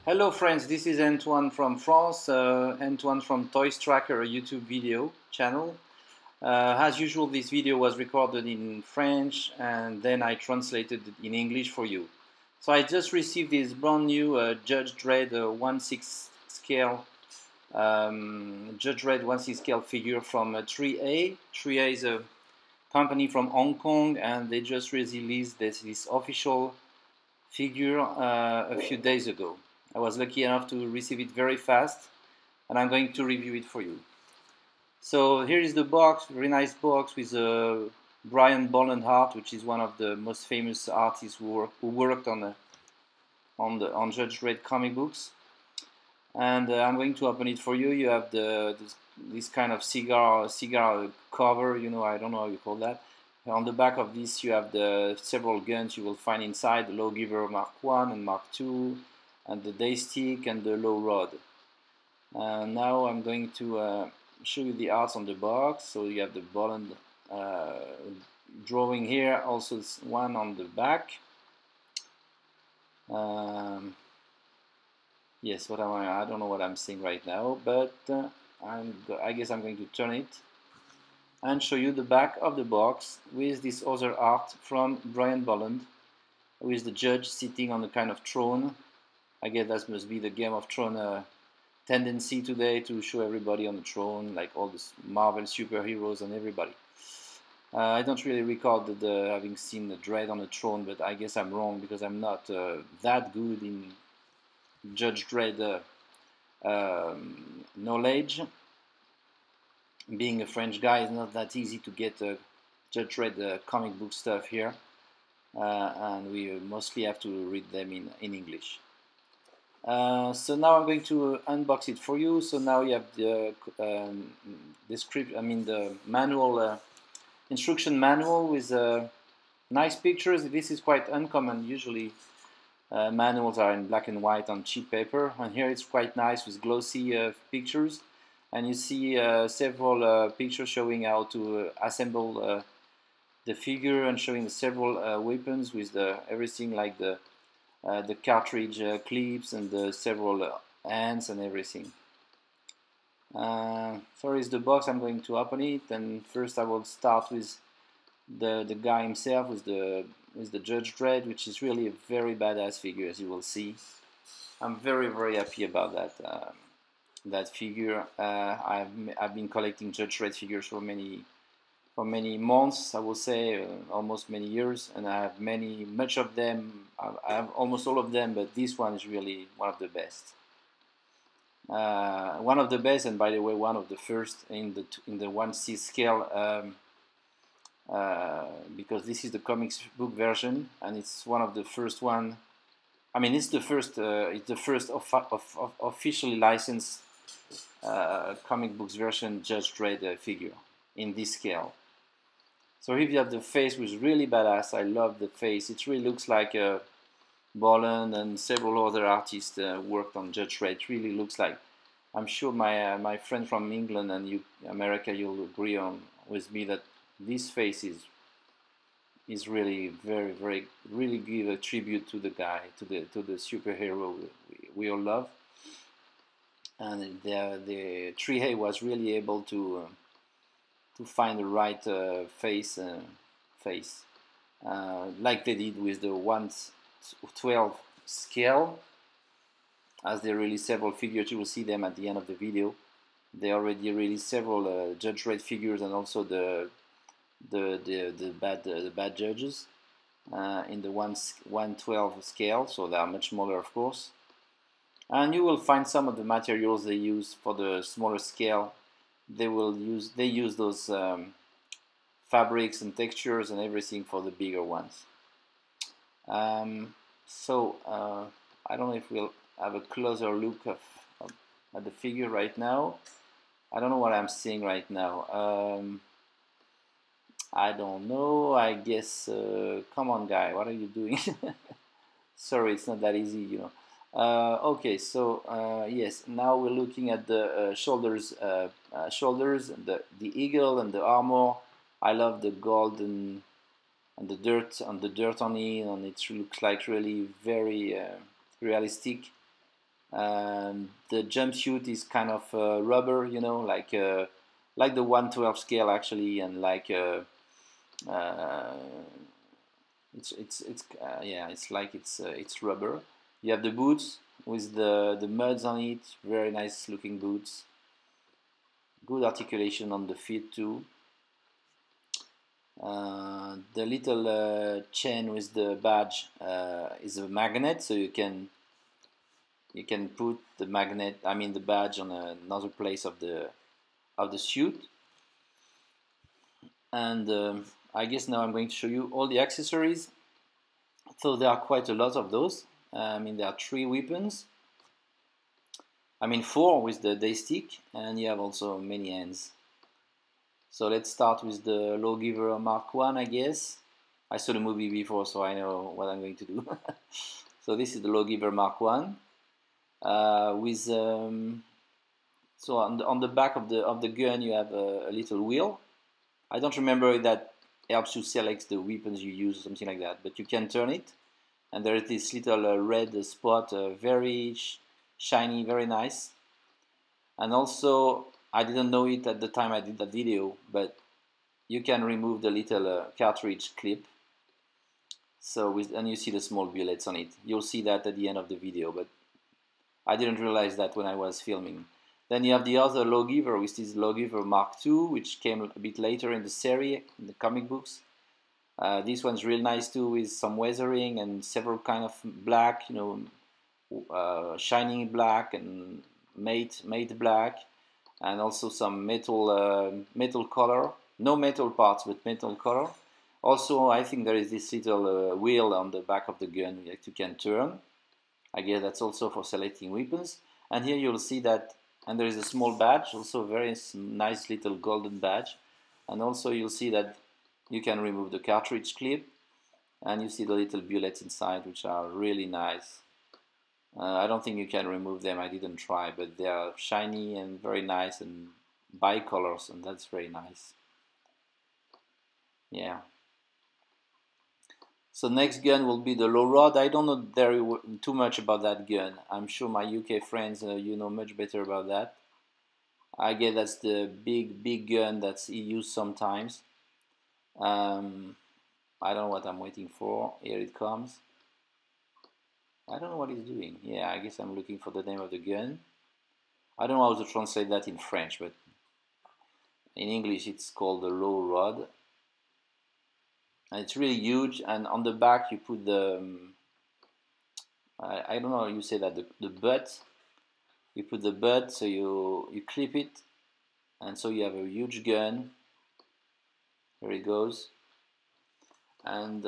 Hello friends, this is Antoine from France, Antoine from Toys Tracker, a YouTube video channel. As usual, this video was recorded in French and then I translated it in English for you. So I just received this brand new Judge Dredd 1/6 scale Judge Dredd 1/6 scale figure from ThreeA. ThreeA is a company from Hong Kong and they just released this official figure a few days ago. I was lucky enough to receive it very fast and I'm going to review it for you. So here is the box, very nice box with Brian Bolland art, which is one of the most famous artists who worked on Judge Dredd comic books. And I'm going to open it for you. You have this kind of cigar cover, you know, I don't know how you call that. On the back of this you have the several guns you will find inside, the Lawgiver Mark One and Mark Two, and the day stick and the low rod. Now I'm going to show you the arts on the box. So you have the Bolland drawing here, also one on the back. Yes, what am I don't know what I'm saying right now, but I guess I'm going to turn it and show you the back of the box with this other art from Brian Bolland, with the judge sitting on a kind of throne. I guess that must be the Game of Thrones tendency today, to show everybody on the throne, like all the Marvel superheroes and everybody. I don't really recall having seen the Dredd on the throne, but I guess I'm wrong because I'm not that good in Judge Dredd knowledge. Being a French guy, it's not that easy to get Judge Dredd comic book stuff here, and we mostly have to read them in English. So now I'm going to unbox it for you. So now you have the the manual, instruction manual with nice pictures. This is quite uncommon. Usually manuals are in black and white on cheap paper, and here it's quite nice with glossy pictures. And you see several pictures showing how to assemble the figure, and showing several weapons with everything like the cartridge clips and the several hands and everything. So is the box. I'm going to open it, and first I will start with the guy himself, with the Judge Dredd, which is really a very badass figure, as you will see. I'm very happy about that figure. I've been collecting Judge Dredd figures for many months, I will say, almost many years, and I have much of them. I have almost all of them, but this one is really one of the best. One of the best, and by the way, one of the first in the 1/6 scale, because this is the comics book version, and it's one of the first one. I mean, it's the first officially licensed comic books version Judge Dredd figure in this scale. So here you have the face, which is really badass. I love the face. It really looks like Bolland and several other artists worked on Judge Dredd. It really looks like. I'm sure my friend from England and America, you'll agree with me that this face is really really give a tribute to the guy, to the superhero we all love. And the ThreeA was really able to find the right face, like they did with the 1/12 scale. As they released several figures, you will see them at the end of the video. They already released several Judge Dredd figures, and also the bad judges in the 1/12 scale. So they are much smaller, of course. And you will find some of the materials they use for the smaller scale. They use those fabrics and textures and everything for the bigger ones. I don't know if we'll have a closer look at the figure right now. I don't know what I'm seeing right now. I don't know. I guess. Come on, guy. What are you doing? Sorry, it's not that easy, you know. Okay, so yes, now we're looking at the shoulders, the eagle and the armor. I love the gold and the dirt on it, and it looks like really very realistic. And the jumpsuit is kind of rubber, you know, like the 1/12 scale actually, and like yeah, it's like it's rubber. You have the boots with the muds on it, very nice looking boots. Good articulation on the feet too. The little chain with the badge is a magnet, so you can put the magnet, I mean the badge, on another place of the suit. And I guess now I'm going to show you all the accessories. So there are quite a lot of those. I mean, there are 3 weapons. I mean 4 with the day stick, and you have also many hands. So let's start with the Lawgiver Mark One, I guess. I saw the movie before, so I know what I'm going to do. So this is the Lawgiver Mark One. With so on the back of the gun you have a little wheel. I don't remember if that helps you select the weapons you use or something like that, but you can turn it, and there is this little red spot, very shiny, very nice. And also, I didn't know it at the time I did that video, but you can remove the little cartridge clip. So and you see the small bullets on it. You'll see that at the end of the video, but I didn't realize that when I was filming. Then you have the other Lawgiver, which is Lawgiver Mark Two, which came a bit later in the series, in the comic books. This one's real nice too, with some weathering and several kind of black, you know, shining black and matte black, and also some metal color. No metal parts, but metal color. Also, I think there is this little wheel on the back of the gun that you can turn. I guess that's also for selecting weapons. And here you'll see that, and there is a small badge, also a very nice little golden badge. And also you'll see that you can remove the cartridge clip, and you see the little bullets inside, which are really nice. I don't think you can remove them, I didn't try, but they are shiny and very nice and bicolors, and that's very nice. Yeah. So next gun will be the low rod. I don't know too much about that gun. I'm sure my UK friends, you know much better about that. I guess that's the big gun that's used sometimes. I don't know what I'm waiting for. Here it comes. I don't know what it's doing. Yeah, I guess I'm looking for the name of the gun. I don't know how to translate that in French, but in English it's called the low rod. And it's really huge, and on the back you put the I don't know how you say that, the butt. You put the butt, so you clip it, and so you have a huge gun. Here it goes. And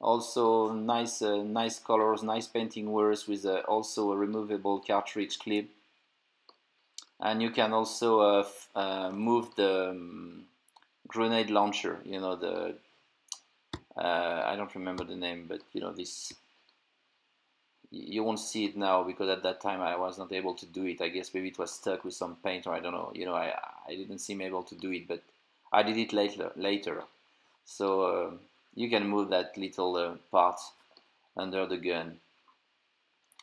also nice colors, nice painting works, with also a removable cartridge clip. And you can also move the grenade launcher, you know, the I don't remember the name, but you know, this, you won't see it now because at that time I was not able to do it. I guess maybe it was stuck with some paint, or I don't know, you know, I didn't seem able to do it, but I did it later. So you can move that little part under the gun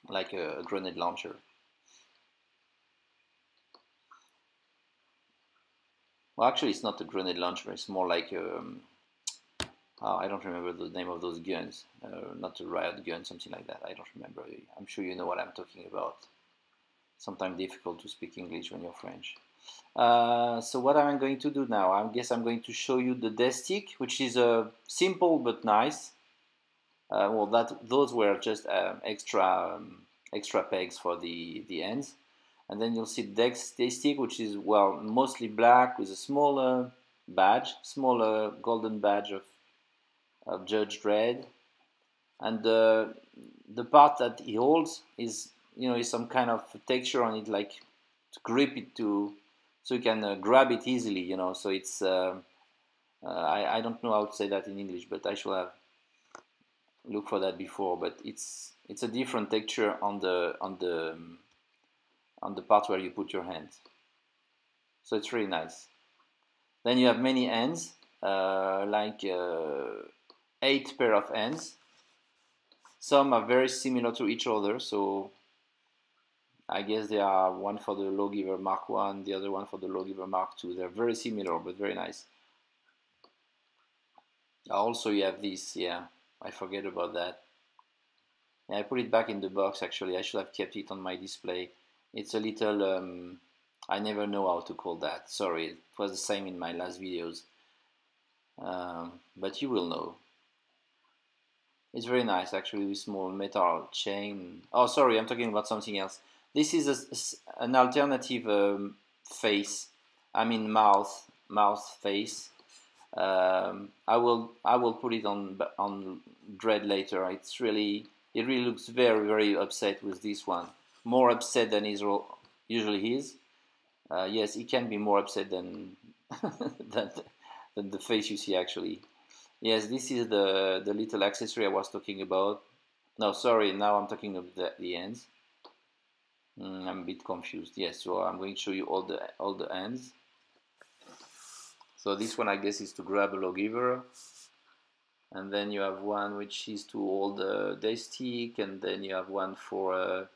like a grenade launcher. Well, actually it's not a grenade launcher, it's more like I don't remember the name of those guns. Not a riot gun, something like that. I don't remember. I'm sure you know what I'm talking about. Sometimes difficult to speak English when you're French. So what am I going to do now? I guess I'm going to show you the death stick, which is simple but nice. Well, those were just extra pegs for the ends. And then you'll see the death stick, which is, well, mostly black with a small badge, small golden badge of Judge Dredd. And the part that he holds is, you know, is some kind of texture on it, like to grip it so you can grab it easily, you know. So it's I don't know how to say that in English, but I should have looked for that before. But it's a different texture on the part where you put your hands. So it's really nice. Then you have many ends, like 8 pair of ends. Some are very similar to each other, so I guess they are one for the Lawgiver Mark One, the other one for the Lawgiver Mark Two. They're very similar, but very nice. Also, you have this, yeah, I forget about that. Yeah, I put it back in the box, actually. I should have kept it on my display. It's a little, I never know how to call that. Sorry, it was the same in my last videos. But you will know. It's very nice, actually, with small metal chain. Oh, sorry, I'm talking about something else. This is an alternative face. I mean mouth face. I will put it on Dread later. It really looks very upset with this one. More upset than Israel usually is. Yes, it can be more upset than than the face you see actually. Yes, this is the little accessory I was talking about. No, sorry, now I'm talking of the ends. I'm a bit confused. Yes, so I'm going to show you all the ends. So this one I guess is to grab a Lawgiver, and then you have one which is to hold the day stick, and then you have one for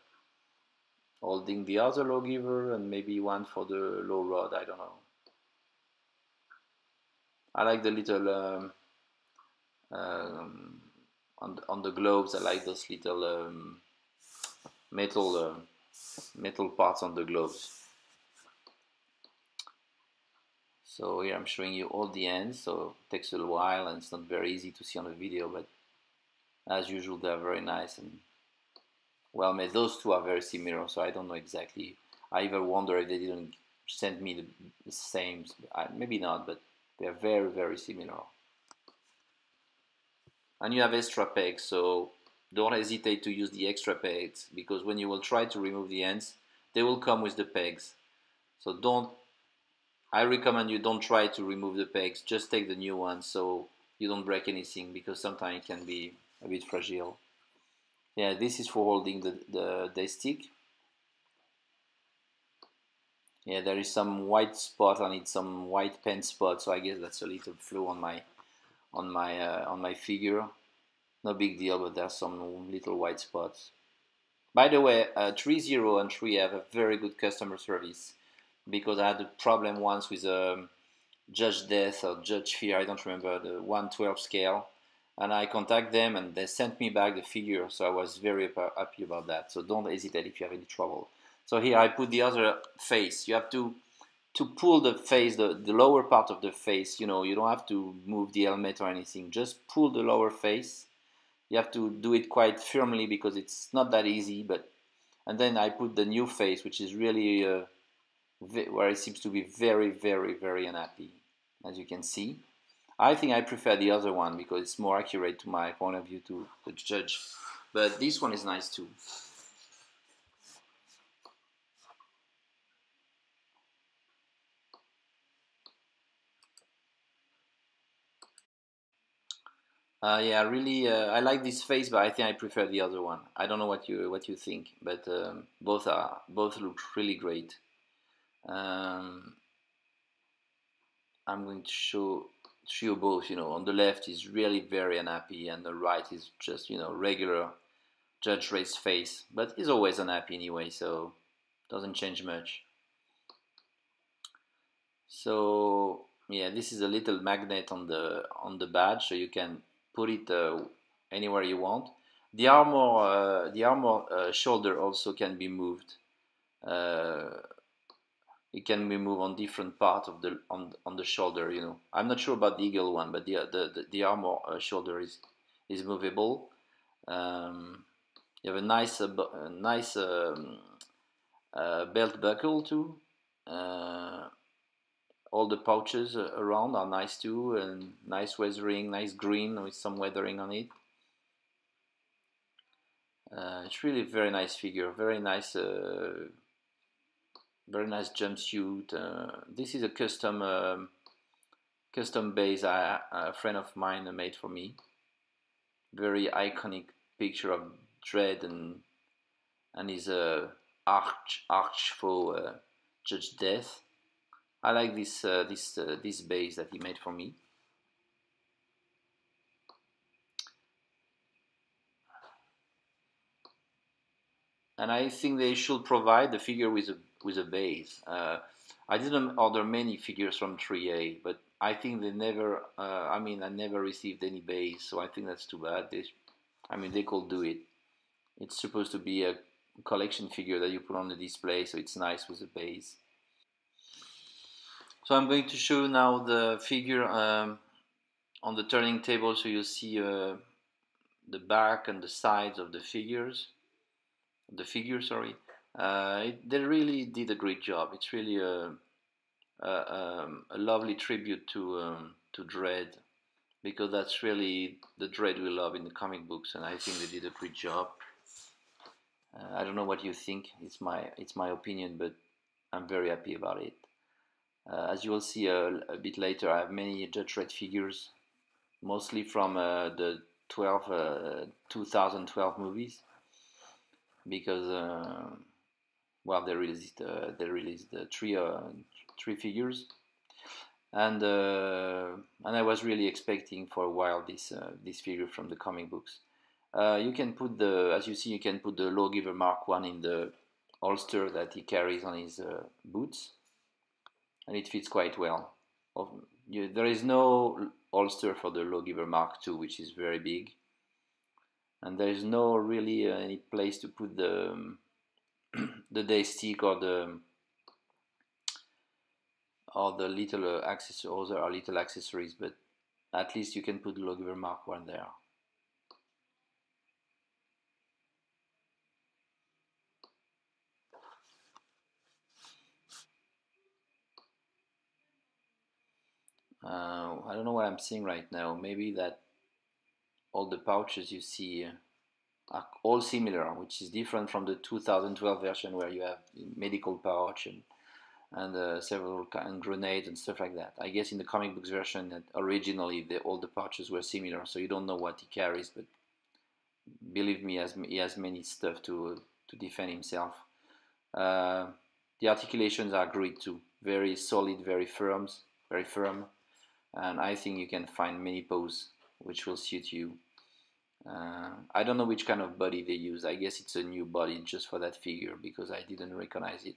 holding the other Lawgiver, and maybe one for the low rod. I don't know. I like the little on the gloves. I like those little metal metal parts on the gloves. So here I'm showing you all the ends, so it takes a while and it's not very easy to see on the video, but as usual they're very nice and well made. Those two are very similar, so I don't know exactly. I even wonder if they didn't send me the same, maybe not, but they're very similar. And you have extra pegs, so don't hesitate to use the extra pegs, because when you will try to remove the ends, they will come with the pegs. So I recommend you don't try to remove the pegs, just take the new ones so you don't break anything, because sometimes it can be a bit fragile. Yeah, this is for holding the stick. Yeah, there is some white spot on it, some white pen spot, so I guess that's a little flew on my figure. No big deal, but there's some little white spots. By the way, ThreeA and ThreeA have a very good customer service, because I had a problem once with Judge Death or Judge Fear, I don't remember, the 1/12 scale, and I contact them and they sent me back the figure, so I was very happy about that. So don't hesitate if you have any trouble. So here I put the other face. You have to pull the face, the lower part of the face. You know, you don't have to move the helmet or anything. Just pull the lower face. You have to do it quite firmly because it's not that easy. And then I put the new face, which is really where it seems to be very unhappy, as you can see. I think I prefer the other one because it's more accurate to my point of view to the judge. But this one is nice too. Yeah, really, I like this face, but I think I prefer the other one. I don't know what you think, but both look really great. I'm going to show you both. You know, on the left is really very unhappy, and the right is just, you know, regular Judge Dredd's face, but he's always unhappy anyway, so doesn't change much. So yeah, this is a little magnet on the badge, so you can put it anywhere you want. The armor shoulder also can be moved. It can be moved on different parts of on the shoulder. You know, I'm not sure about the eagle one, but the armor shoulder is movable. You have a nice belt buckle too. All the pouches around are nice too, and nice weathering, nice green with some weathering on it. It's really a very nice figure, very nice jumpsuit. This is a custom base a friend of mine made for me. Very iconic picture of Dredd and his arch for Judge Death. I like this base that he made for me. and I think they should provide the figure with a base. I didn't order many figures from ThreeA, but I think they never. I mean, I never received any base, so I think that's too bad. I mean, they could do it. It's supposed to be a collection figure that you put on the display, so it's nice with a base. So I'm going to show you now the figure on the turning table, so you see the back and the sides of the figures. Sorry. They really did a great job. It's really a lovely tribute to Dredd, because that's really the Dredd we love in the comic books, and I think they did a great job. I don't know what you think. It's my opinion, but I'm very happy about it. As you will see a bit later, I have many Judge Dredd figures, mostly from the 2012 movies, because well, they released three figures, and I was really expecting for a while this figure from the comic books. You can put as you see, you can put the Lawgiver Mark One in the holster that he carries on his boots, and it fits quite well. There is no holster for the Lawgiver Mark Two, which is very big, and there is no really any place to put the the day stick or the little little accessories, but at least you can put the Lawgiver Mark One there. I don't know what I'm seeing right now. Maybe that all the pouches you see are all similar, which is different from the 2012 version where you have medical pouch and several and grenades and stuff like that. I guess in the comic books version, that originally all the pouches were similar, so you don't know what he carries. But believe me, he has many stuff to defend himself. Uh, the articulations are great too, very solid, very firm, and I think you can find many poses which will suit you. I don't know which kind of body they use. I guess it's a new body just for that figure, because I didn't recognize it.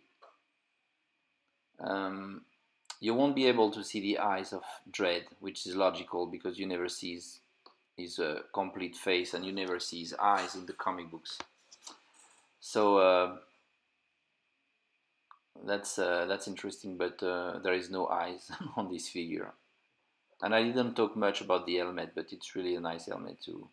You won't be able to see the eyes of Dredd, which is logical because you never see his complete face, and you never see his eyes in the comic books. So that's interesting, but there is no eyes on this figure. And I didn't talk much about the helmet, but it's really a nice helmet too.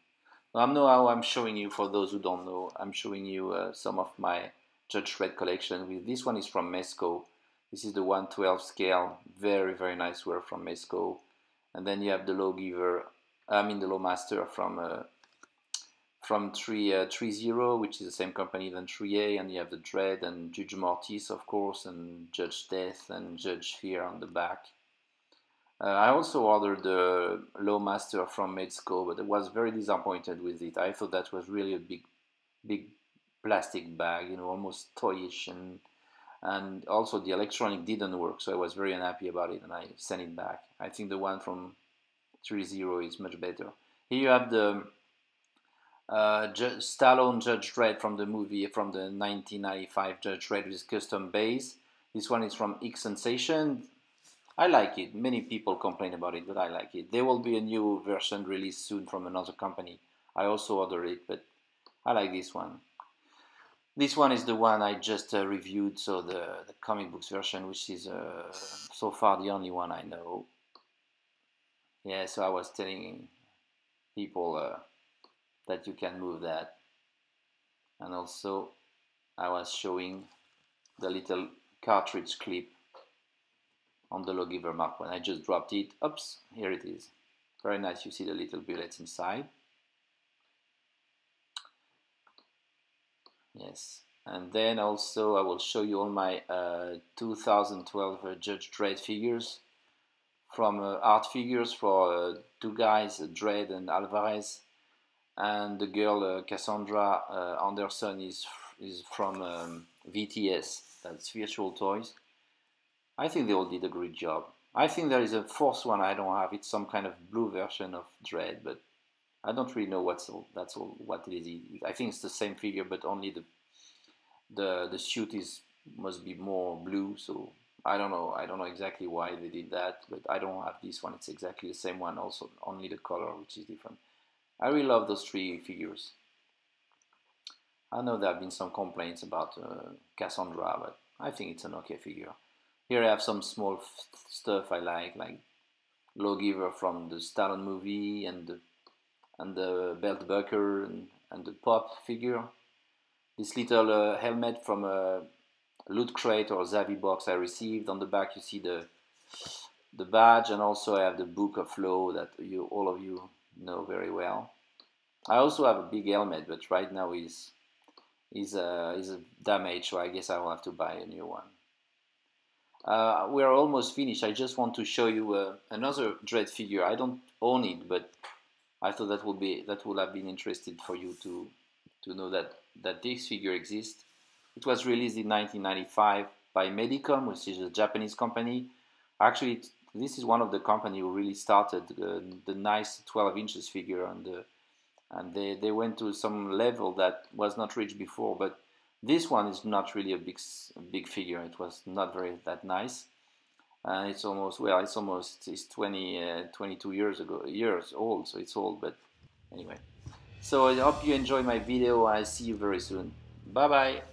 I'm showing you, for those who don't know, I'm showing you some of my Judge Dredd collection. This one is from Mezco. This is the 1/12 scale, very very nice work from Mezco. And then you have the Lawgiver, the Lawmaster from 3.0, which is the same company than 3A, and you have the Dredd and Judge Mortis, of course, and Judge Death and Judge Fear on the back. I also ordered the Lawmaster from Mezco, but I was very disappointed with it. I thought that was really a big plastic bag, almost toyish, and also the electronic didn't work, so I was very unhappy about it, and I sent it back. I think the one from 3.0 is much better. Here you have the Stallone Judge Dredd from the movie, from the 1995 Judge Dredd with custom base. This one is from X Sensation. I like it. Many people complain about it, but I like it. There will be a new version released soon from another company. I also ordered it, but I like this one. This one is the one I just reviewed, so the comic books version, which is so far the only one I know. Yeah, so I was telling people that you can move that. And also I was showing the little cartridge clip on the Lawgiver Mark One. I just dropped it. Oops, here it is. Very nice. You see the little bullets inside. Yes. And then also I will show you all my 2012 Judge Dredd figures, from art figures for two guys, Dredd and Alvarez, and the girl Cassandra Anderson is from VTS, that's Virtual Toys. I think they all did a great job. I think there is a fourth one I don't have. It's some kind of blue version of Dredd, but I don't really know what it is. I think it's the same figure, but only the suit must be more blue, so I don't know exactly why they did that, but I don't have this one. It's exactly the same one, also only the color which is different. I really love those three figures. I know there have been some complaints about Cassandra, but I think it's an okay figure. Here I have some small stuff I like Lawgiver from the Stallone movie, and the belt buckle, and the pop figure. This little helmet from a loot crate or Zavi box I received. On the back you see the badge, and also I have the Book of Law that all of you know very well. I also have a big helmet, but right now is damaged, so I guess I will have to buy a new one. We are almost finished. I just want to show you another Dredd figure. I don't own it, but I thought that would have been interesting for you to know that this figure exists. It was released in 1995 by Medicom, which is a Japanese company. Actually, this is one of the company who really started the nice 12 inches figure, and they went to some level that was not reached before. But this one is not really a big figure. It was not that nice. It's almost 22 years old, so it's old. But anyway, so I hope you enjoy my video. I see you very soon. Bye bye.